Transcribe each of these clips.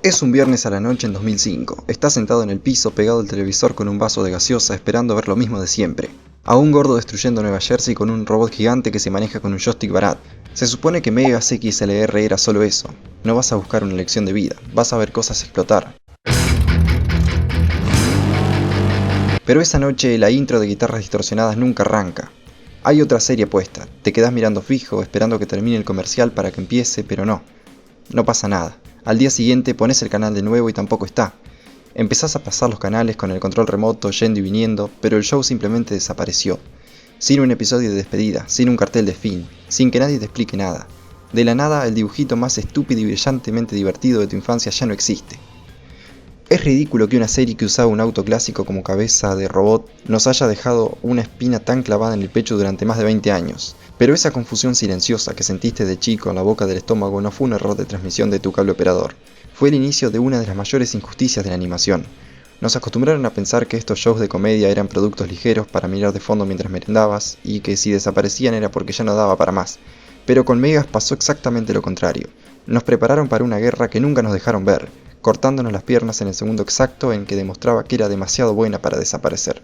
Es un viernes a la noche en 2005. Estás sentado en el piso pegado al televisor con un vaso de gaseosa esperando ver lo mismo de siempre. A un gordo destruyendo Nueva Jersey con un robot gigante que se maneja con un joystick barato. Se supone que Megas XLR era solo eso. No vas a buscar una lección de vida, vas a ver cosas explotar. Pero esa noche la intro de guitarras distorsionadas nunca arranca. Hay otra serie puesta, te quedás mirando fijo esperando que termine el comercial para que empiece, pero no. No pasa nada. Al día siguiente pones el canal de nuevo y tampoco está. Empezás a pasar los canales con el control remoto yendo y viniendo, pero el show simplemente desapareció. Sin un episodio de despedida, sin un cartel de fin, sin que nadie te explique nada. De la nada, el dibujito más estúpido y brillantemente divertido de tu infancia ya no existe. Es ridículo que una serie que usaba un auto clásico como cabeza de robot nos haya dejado una espina tan clavada en el pecho durante más de 20 años. Pero esa confusión silenciosa que sentiste de chico en la boca del estómago no fue un error de transmisión de tu cable operador. Fue el inicio de una de las mayores injusticias de la animación. Nos acostumbraron a pensar que estos shows de comedia eran productos ligeros para mirar de fondo mientras merendabas y que si desaparecían era porque ya no daba para más. Pero con Megas pasó exactamente lo contrario. Nos prepararon para una guerra que nunca nos dejaron ver, cortándonos las piernas en el segundo exacto en que demostraba que era demasiado buena para desaparecer.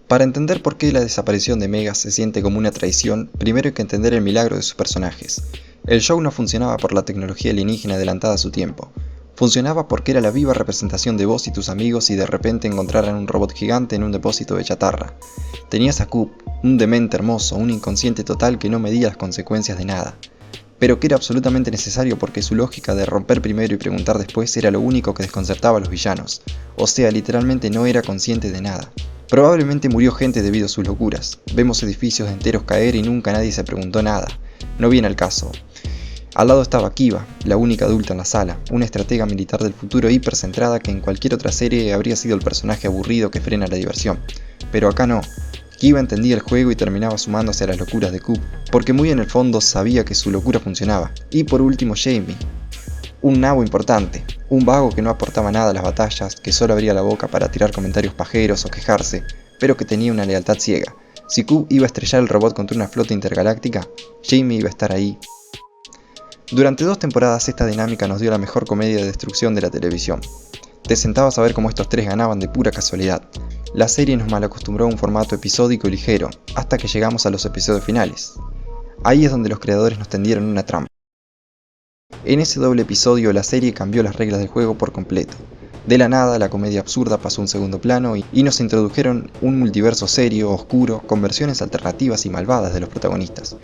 Para entender por qué la desaparición de Megas se siente como una traición, primero hay que entender el milagro de sus personajes. El show no funcionaba por la tecnología alienígena adelantada a su tiempo. Funcionaba porque era la viva representación de vos y tus amigos y de repente encontraran un robot gigante en un depósito de chatarra. Tenías a Coop, un demente hermoso, un inconsciente total que no medía las consecuencias de nada. Pero que era absolutamente necesario porque su lógica de romper primero y preguntar después era lo único que desconcertaba a los villanos. O sea, literalmente no era consciente de nada. Probablemente murió gente debido a sus locuras. Vemos edificios enteros caer y nunca nadie se preguntó nada. No viene al caso. Al lado estaba Kiva, la única adulta en la sala, una estratega militar del futuro hipercentrada que en cualquier otra serie habría sido el personaje aburrido que frena la diversión. Pero acá no. Kiva entendía el juego y terminaba sumándose a las locuras de Coop, porque muy en el fondo sabía que su locura funcionaba. Y por último Jamie. Un nabo importante, un vago que no aportaba nada a las batallas, que solo abría la boca para tirar comentarios pajeros o quejarse, pero que tenía una lealtad ciega. Si Coop iba a estrellar el robot contra una flota intergaláctica, Jamie iba a estar ahí. Durante 2 temporadas esta dinámica nos dio la mejor comedia de destrucción de la televisión. Te sentabas a ver cómo estos tres ganaban de pura casualidad. La serie nos malacostumbró a un formato episódico y ligero, hasta que llegamos a los episodios finales. Ahí es donde los creadores nos tendieron una trampa. En ese doble episodio la serie cambió las reglas del juego por completo. De la nada la comedia absurda pasó a un segundo plano y nos introdujeron un multiverso serio, oscuro, con versiones alternativas y malvadas de los protagonistas.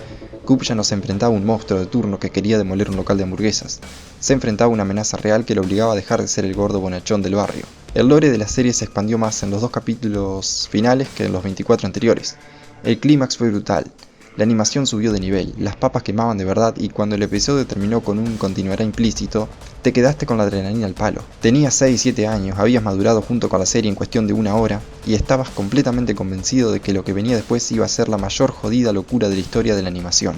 Coop ya no se enfrentaba a un monstruo de turno que quería demoler un local de hamburguesas. Se enfrentaba a una amenaza real que lo obligaba a dejar de ser el gordo bonachón del barrio. El lore de la serie se expandió más en los 2 capítulos finales que en los 24 anteriores. El clímax fue brutal. La animación subió de nivel, las papas quemaban de verdad y cuando el episodio terminó con un continuará implícito, te quedaste con la adrenalina al palo. Tenías 6-7 años, habías madurado junto con la serie en cuestión de 1 hora y estabas completamente convencido de que lo que venía después iba a ser la mayor jodida locura de la historia de la animación.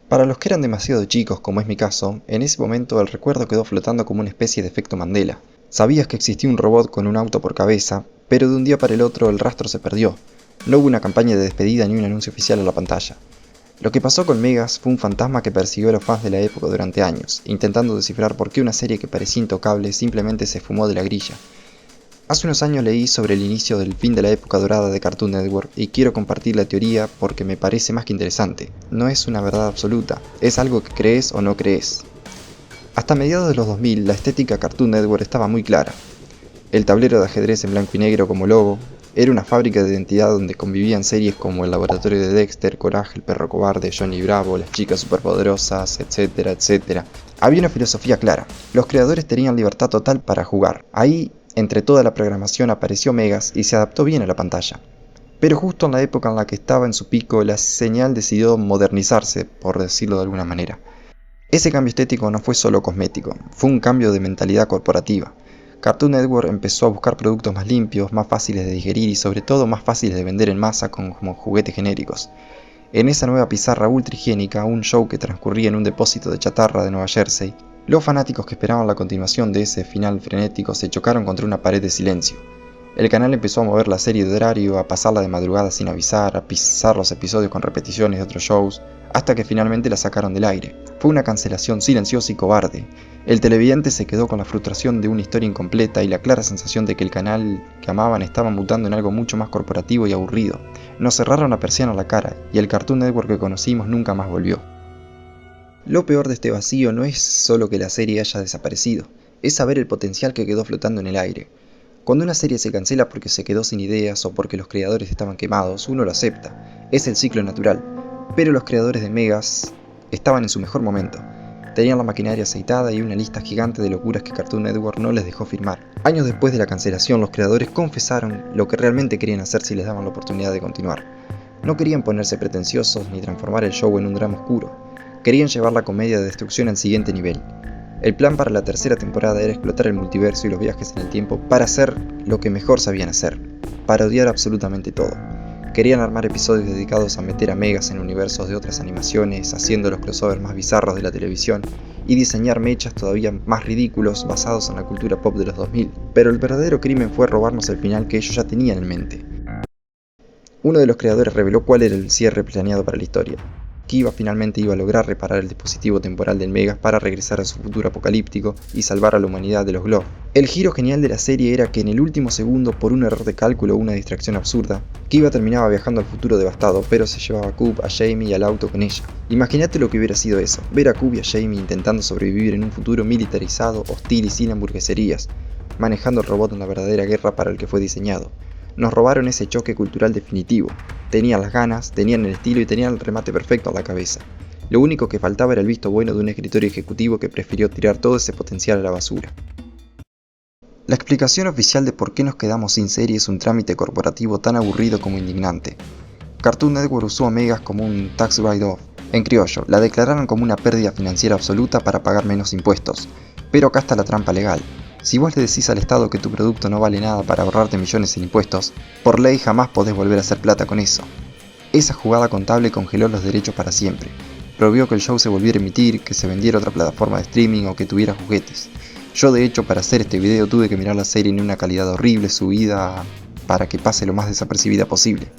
Para los que eran demasiado chicos, como es mi caso, en ese momento el recuerdo quedó flotando como una especie de efecto Mandela. Sabías que existía un robot con un auto por cabeza, pero de un día para el otro el rastro se perdió. No hubo una campaña de despedida ni un anuncio oficial a la pantalla. Lo que pasó con Megas fue un fantasma que persiguió a los fans de la época durante años, intentando descifrar por qué una serie que parecía intocable simplemente se fumó de la grilla. Hace unos años leí sobre el inicio del fin de la época dorada de Cartoon Network y quiero compartir la teoría porque me parece más que interesante. No es una verdad absoluta, es algo que crees o no crees. Hasta mediados de los 2000 la estética Cartoon Network estaba muy clara. El tablero de ajedrez en blanco y negro como logo, era una fábrica de identidad donde convivían series como El Laboratorio de Dexter, Coraje, El Perro Cobarde, Johnny Bravo, Las Chicas Superpoderosas, etcétera, etcétera. Había una filosofía clara, los creadores tenían libertad total para jugar. Ahí, entre toda la programación apareció Megas y se adaptó bien a la pantalla. Pero justo en la época en la que estaba en su pico, la señal decidió modernizarse, por decirlo de alguna manera. Ese cambio estético no fue solo cosmético, fue un cambio de mentalidad corporativa. Cartoon Network empezó a buscar productos más limpios, más fáciles de digerir y sobre todo más fáciles de vender en masa como juguetes genéricos. En esa nueva pizarra ultra higiénica, un show que transcurría en un depósito de chatarra de Nueva Jersey, los fanáticos que esperaban la continuación de ese final frenético se chocaron contra una pared de silencio. El canal empezó a mover la serie de horario, a pasarla de madrugada sin avisar, a pisar los episodios con repeticiones de otros shows, hasta que finalmente la sacaron del aire. Fue una cancelación silenciosa y cobarde. El televidente se quedó con la frustración de una historia incompleta y la clara sensación de que el canal que amaban estaba mutando en algo mucho más corporativo y aburrido. Nos cerraron la persiana a la cara y el Cartoon Network que conocimos nunca más volvió. Lo peor de este vacío no es solo que la serie haya desaparecido, es saber el potencial que quedó flotando en el aire. Cuando una serie se cancela porque se quedó sin ideas o porque los creadores estaban quemados, uno lo acepta, es el ciclo natural. Pero los creadores de Megas estaban en su mejor momento. Tenían la maquinaria aceitada y una lista gigante de locuras que Cartoon Network no les dejó firmar. Años después de la cancelación, los creadores confesaron lo que realmente querían hacer si les daban la oportunidad de continuar. No querían ponerse pretenciosos ni transformar el show en un drama oscuro. Querían llevar la comedia de destrucción al siguiente nivel. El plan para la tercera temporada era explotar el multiverso y los viajes en el tiempo para hacer lo que mejor sabían hacer, parodiar absolutamente todo. Querían armar episodios dedicados a meter a Megas en universos de otras animaciones, haciendo los crossovers más bizarros de la televisión, y diseñar mechas todavía más ridículos basados en la cultura pop de los 2000. Pero el verdadero crimen fue robarnos el final que ellos ya tenían en mente. Uno de los creadores reveló cuál era el cierre planeado para la historia. Kiva finalmente iba a lograr reparar el dispositivo temporal del Megas para regresar a su futuro apocalíptico y salvar a la humanidad de los Glove. El giro genial de la serie era que en el último segundo, por un error de cálculo o una distracción absurda, Kiva terminaba viajando al futuro devastado, pero se llevaba a Coop, a Jamie y al auto con ella. Imagínate lo que hubiera sido eso, ver a Coop y a Jamie intentando sobrevivir en un futuro militarizado, hostil y sin hamburgueserías, manejando el robot en la verdadera guerra para el que fue diseñado. Nos robaron ese choque cultural definitivo. Tenían las ganas, tenían el estilo y tenían el remate perfecto a la cabeza. Lo único que faltaba era el visto bueno de un escritorio ejecutivo que prefirió tirar todo ese potencial a la basura. La explicación oficial de por qué nos quedamos sin serie es un trámite corporativo tan aburrido como indignante. Cartoon Network usó a Megas como un tax write-off. En criollo, la declararon como una pérdida financiera absoluta para pagar menos impuestos. Pero acá está la trampa legal. Si vos le decís al Estado que tu producto no vale nada para ahorrarte millones en impuestos, por ley jamás podés volver a hacer plata con eso. Esa jugada contable congeló los derechos para siempre. Prohibió que el show se volviera a emitir, que se vendiera otra plataforma de streaming o que tuviera juguetes. Yo de hecho para hacer este video tuve que mirar la serie en una calidad horrible subida para que pase lo más desapercibida posible.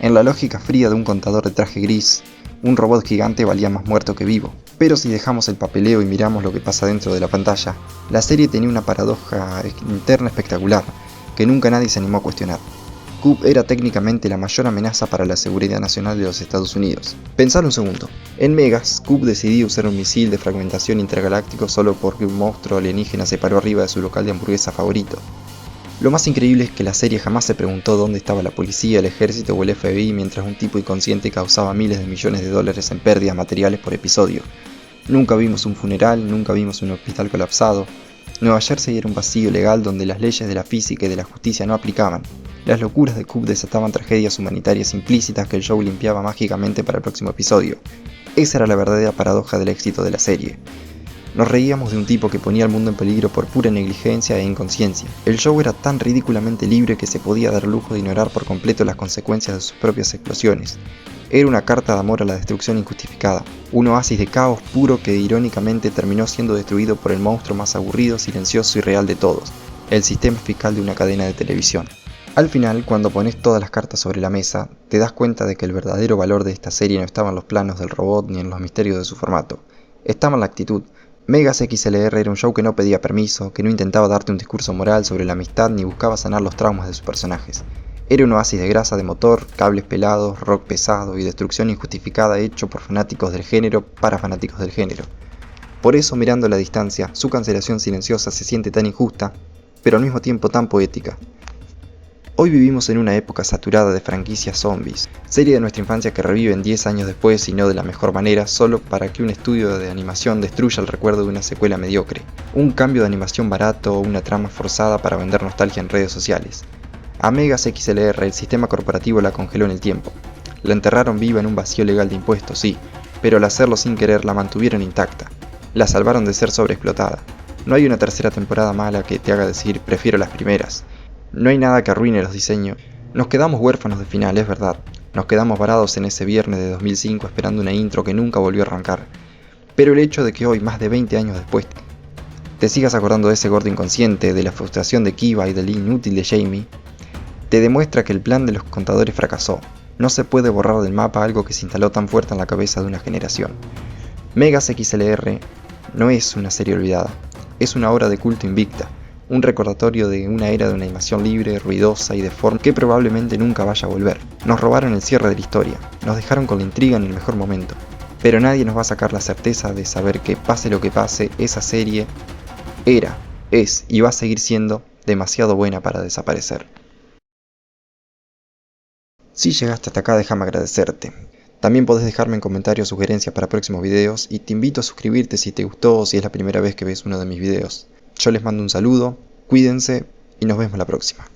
En la lógica fría de un contador de traje gris, un robot gigante valía más muerto que vivo. Pero si dejamos el papeleo y miramos lo que pasa dentro de la pantalla, la serie tenía una paradoja interna espectacular, que nunca nadie se animó a cuestionar. Coop era técnicamente la mayor amenaza para la seguridad nacional de los Estados Unidos. Pensalo un segundo. En Megas, Coop decidió usar un misil de fragmentación intergaláctico solo porque un monstruo alienígena se paró arriba de su local de hamburguesa favorito. Lo más increíble es que la serie jamás se preguntó dónde estaba la policía, el ejército o el FBI mientras un tipo inconsciente causaba miles de millones de dólares en pérdidas materiales por episodio. Nunca vimos un funeral, nunca vimos un hospital colapsado. Nueva Jersey era un vacío legal donde las leyes de la física y de la justicia no aplicaban. Las locuras de Coop desataban tragedias humanitarias implícitas que el show limpiaba mágicamente para el próximo episodio. Esa era la verdadera paradoja del éxito de la serie. Nos reíamos de un tipo que ponía al mundo en peligro por pura negligencia e inconsciencia. El show era tan ridículamente libre que se podía dar lujo de ignorar por completo las consecuencias de sus propias explosiones. Era una carta de amor a la destrucción injustificada, un oasis de caos puro que irónicamente terminó siendo destruido por el monstruo más aburrido, silencioso y real de todos, el sistema fiscal de una cadena de televisión. Al final, cuando pones todas las cartas sobre la mesa, te das cuenta de que el verdadero valor de esta serie no estaba en los planos del robot ni en los misterios de su formato, estaba en la actitud. Megas XLR era un show que no pedía permiso, que no intentaba darte un discurso moral sobre la amistad ni buscaba sanar los traumas de sus personajes. Era un oasis de grasa de motor, cables pelados, rock pesado y destrucción injustificada hecho por fanáticos del género para fanáticos del género. Por eso, mirando a la distancia, su cancelación silenciosa se siente tan injusta, pero al mismo tiempo tan poética. Hoy vivimos en una época saturada de franquicias zombies, serie de nuestra infancia que reviven 10 años después y no de la mejor manera solo para que un estudio de animación destruya el recuerdo de una secuela mediocre, un cambio de animación barato o una trama forzada para vender nostalgia en redes sociales. A Megas XLR el sistema corporativo la congeló en el tiempo. La enterraron viva en un vacío legal de impuestos, sí, pero al hacerlo sin querer la mantuvieron intacta. La salvaron de ser sobreexplotada. No hay una tercera temporada mala que te haga decir prefiero las primeras. No hay nada que arruine los diseños. Nos quedamos huérfanos de final, es verdad. Nos quedamos varados en ese viernes de 2005 esperando una intro que nunca volvió a arrancar. Pero el hecho de que hoy, más de 20 años después, te sigas acordando de ese gordo inconsciente, de la frustración de Kiva y del inútil de Jamie, te demuestra que el plan de los contadores fracasó. No se puede borrar del mapa algo que se instaló tan fuerte en la cabeza de una generación. Megas XLR no es una serie olvidada, es una obra de culto invicta, un recordatorio de una era de una animación libre, ruidosa y deforme que probablemente nunca vaya a volver. Nos robaron el cierre de la historia, nos dejaron con la intriga en el mejor momento, pero nadie nos va a sacar la certeza de saber que pase lo que pase, esa serie era, es y va a seguir siendo demasiado buena para desaparecer. Si llegaste hasta acá, déjame agradecerte. También podés dejarme en comentarios sugerencias para próximos videos y te invito a suscribirte si te gustó o si es la primera vez que ves uno de mis videos. Yo les mando un saludo, cuídense y nos vemos la próxima.